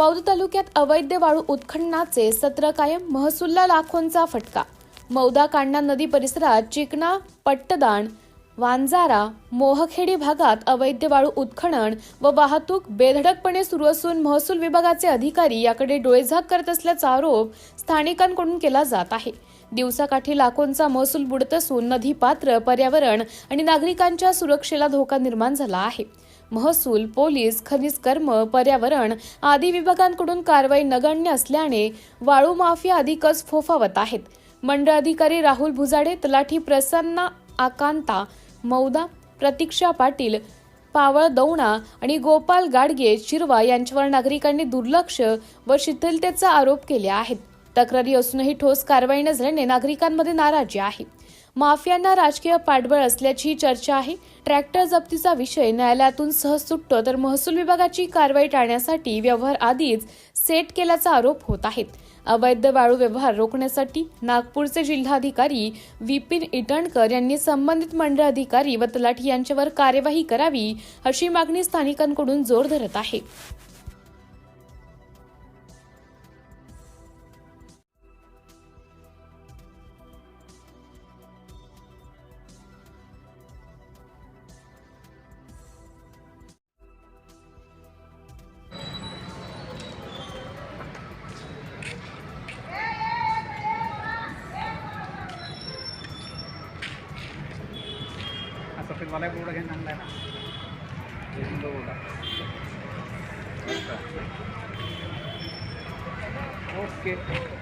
मौद तालुक्यात अवैध वाळू उत्खननाचे सत्र कायम, महसूलला लाखोंचा फटका। मौदा कांडा नदी परिसरात चिकना, पट्टदाण, वांजारा, मोहखेडी भागात अवैध वाळू उत्खनन व वाहतूक बेधडकपणे सुरू असून महसूल विभागाचे अधिकारी याकडे डोळेझाक करत असल्याचा आरोप स्थानिकांकडून केला जात आहे। दिवसाकाठी लाखोंचा महसूल बुडत असून नदीपात्र, पर्यावरण आणि नागरिकांच्या सुरक्षेला धोका निर्माण झाला आहे। महसूल, पोलीस, खनिज कर्म, पर्यावरण आदी विभागांकडून कारवाई नगण्य असल्याने वाळू माफिया अधिकच फोफावत आहेत। मंडळ अधिकारी राहुल भुजाडे, तलाठी प्रसन्ना आकांता मौदा, प्रतीक्षा पाटील पावळदौणा आणि गोपाल गाडगे चिरवा यांच्यावर नागरिकांनी दुर्लक्ष व शिथिलतेचा आरोप केले आहेत। तक्रारी असूनही ठोस कारवाई न झाल्याने नागरिकांमध्ये नाराजी आहे। माफियांना राजकीय पाठबळ असल्याची चर्चा आहे। ट्रॅक्टर जप्तीचा विषय न्यायालयातून सहज सुटतो तर महसूल विभागाची कारवाई टाळण्यासाठी व्यवहार आधीच सेट केल्याचा आरोप होत आहेत। अवैध वाळू व्यवहार रोखण्यासाठी नागपूरचे जिल्हाधिकारी विपिन इटणकर यांनी संबंधित मंडळ अधिकारी व तलाठी यांच्यावर कार्यवाही करावी अशी मागणी स्थानिकांकडून जोर धरत आहे। सफेद वाला बोर्ड घेऊन आणलाय ना, ओके।